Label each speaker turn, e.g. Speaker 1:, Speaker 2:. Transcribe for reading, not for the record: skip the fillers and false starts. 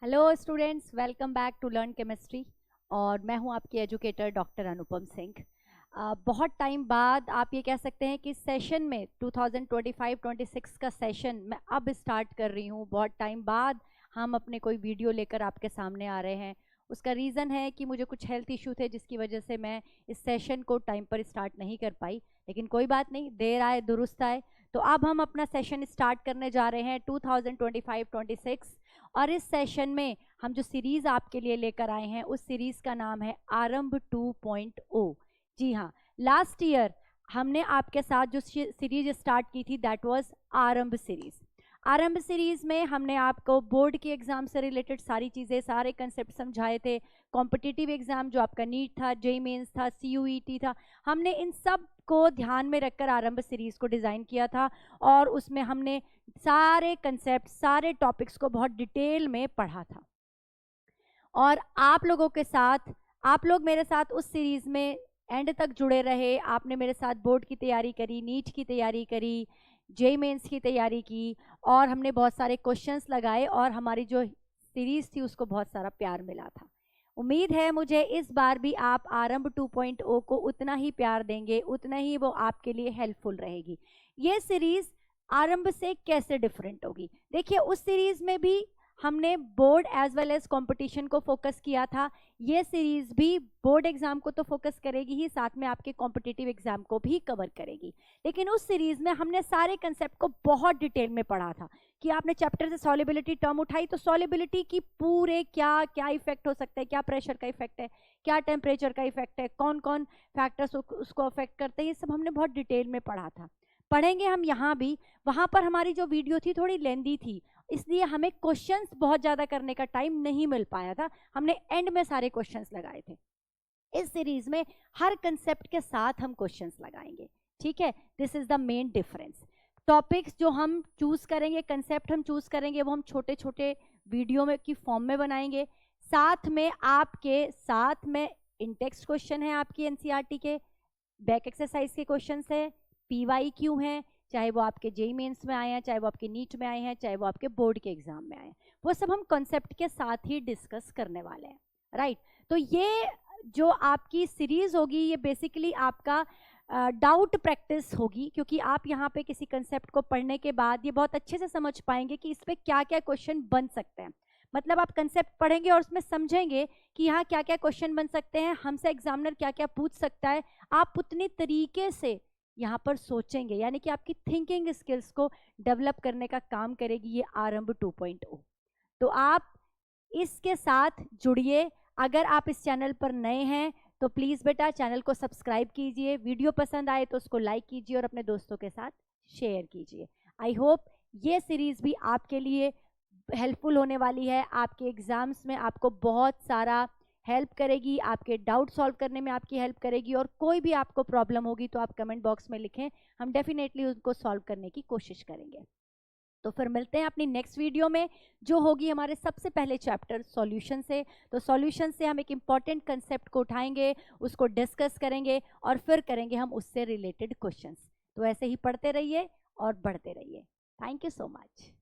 Speaker 1: Hello students, welcome back to learn chemistry. और मैं हूं आपकी एजुकेटर डॉक्टर अनुपम सिंह। बहुत टाइम बाद आप ये कह सकते हैं कि सेशन में 2025-26 का सेशन मैं अब स्टार्ट कर रही हूं। बहुत टाइम बाद हम अपने कोई वीडियो लेकर आपके सामने आ रहे हैं। उसका रीज़न है कि मुझे कुछ हेल्थ इशू थे जिसकी वजह से मैं इस सेशन को टाइम पर स्टार्ट नहीं कर पाई, लेकिन कोई बात नहीं, देर आए दुरुस्त आए। तो अब हम अपना सेशन स्टार्ट करने जा रहे हैं 2025-26। और इस सेशन में हम जो सीरीज़ आपके लिए लेकर आए हैं उस सीरीज़ का नाम है आरंभ 2.0। जी हाँ, लास्ट ईयर हमने आपके साथ जो सीरीज स्टार्ट की थी दैट वाज आरंभ सीरीज़। आरंभ सीरीज़ में हमने आपको बोर्ड के एग्ज़ाम से रिलेटेड सारी चीज़ें, सारे कंसेप्ट समझाए थे। कॉम्पिटिटिव एग्ज़ाम जो आपका नीट था, जेईई मेंस था, सीयूईटी था, हमने इन सब को ध्यान में रखकर आरंभ सीरीज़ को डिज़ाइन किया था। और उसमें हमने सारे कंसेप्ट, सारे टॉपिक्स को बहुत डिटेल में पढ़ा था। और आप लोगों के साथ, आप लोग मेरे साथ उस सीरीज़ में एंड तक जुड़े रहे। आपने मेरे साथ बोर्ड की तैयारी करी, नीट की तैयारी करी, जेईई मेंस की तैयारी की, और हमने बहुत सारे क्वेश्चंस लगाए और हमारी जो सीरीज़ थी उसको बहुत सारा प्यार मिला था। उम्मीद है मुझे इस बार भी आप आरंभ 2.0 को उतना ही प्यार देंगे, उतना ही वो आपके लिए हेल्पफुल रहेगी। ये सीरीज़ आरंभ से कैसे डिफरेंट होगी? देखिए, उस सीरीज़ में भी हमने board as well as competition को फोकस किया था। ये सीरीज भी बोर्ड एग्जाम को तो फोकस करेगी ही, साथ में आपके कॉम्पिटिटिव एग्जाम को भी कवर करेगी। लेकिन उस सीरीज में हमने सारे कंसेप्ट को बहुत डिटेल में पढ़ा था कि आपने चैप्टर से सॉल्युबिलिटी टर्म उठाई तो सॉल्युबिलिटी की पूरे क्या क्या इफेक्ट हो सकता है, क्या प्रेशर का इफेक्ट है, क्या टेम्परेचर का इफेक्ट है, कौन कौन फैक्टर्स उसको अफेक्ट करते हैं, ये सब हमने बहुत डिटेल में पढ़ा था। पढ़ेंगे हम यहाँ भी। वहाँ पर हमारी जो वीडियो थी थोड़ी लेंदी थी, इसलिए हमें क्वेश्चंस बहुत ज़्यादा करने का टाइम नहीं मिल पाया था। हमने एंड में सारे क्वेश्चंस लगाए थे। इस सीरीज में हर कंसेप्ट के साथ हम क्वेश्चंस लगाएंगे, ठीक है। This is the main difference. Topics जो हम चूज करेंगे, कंसेप्ट हम चूज करेंगे, वो हम छोटे छोटे वीडियो में की फॉर्म में बनाएंगे। साथ में आपके साथ में इंटेक्स्ट क्वेश्चन है, आपकी एनसीईआरटी के बैक एक्सरसाइज के क्वेश्चन है, PYQ हैं, चाहे वो आपके जेईई मेंस में आए हैं, चाहे वो आपके नीट में आए हैं, चाहे वो आपके बोर्ड के एग्जाम में आए हैं, वो सब हम कॉन्सेप्ट के साथ ही डिस्कस करने वाले हैं, राइट। तो ये जो आपकी सीरीज होगी ये बेसिकली आपका डाउट प्रैक्टिस होगी, क्योंकि आप यहाँ पे किसी कंसेप्ट को पढ़ने के बाद ये बहुत अच्छे से समझ पाएंगे कि इस पर क्या क्या क्वेश्चन बन सकते हैं। मतलब आप कंसेप्ट पढ़ेंगे और उसमें समझेंगे कि यहाँ क्या क्या क्वेश्चन बन सकते हैं, हमसे एग्जामिनर क्या क्या पूछ सकता है। आप उतनी तरीके से यहाँ पर सोचेंगे, यानी कि आपकी थिंकिंग स्किल्स को डेवलप करने का काम करेगी ये आरंभ 2.0। तो आप इसके साथ जुड़िए। अगर आप इस चैनल पर नए हैं तो प्लीज़ बेटा चैनल को सब्सक्राइब कीजिए, वीडियो पसंद आए तो उसको लाइक कीजिए और अपने दोस्तों के साथ शेयर कीजिए। आई होप ये सीरीज़ भी आपके लिए हेल्पफुल होने वाली है। आपके एग्ज़ाम्स में आपको बहुत सारा हेल्प करेगी, आपके डाउट सॉल्व करने में आपकी हेल्प करेगी। और कोई भी आपको प्रॉब्लम होगी तो आप कमेंट बॉक्स में लिखें, हम डेफिनेटली उनको सॉल्व करने की कोशिश करेंगे। तो फिर मिलते हैं अपनी नेक्स्ट वीडियो में, जो होगी हमारे सबसे पहले चैप्टर सॉल्यूशन से। तो सॉल्यूशन से हम एक इम्पॉर्टेंट कंसेप्ट को उठाएंगे, उसको डिस्कस करेंगे और फिर करेंगे हम उससे रिलेटेड क्वेश्चंस। तो ऐसे ही पढ़ते रहिए और बढ़ते रहिए। Thank you so much.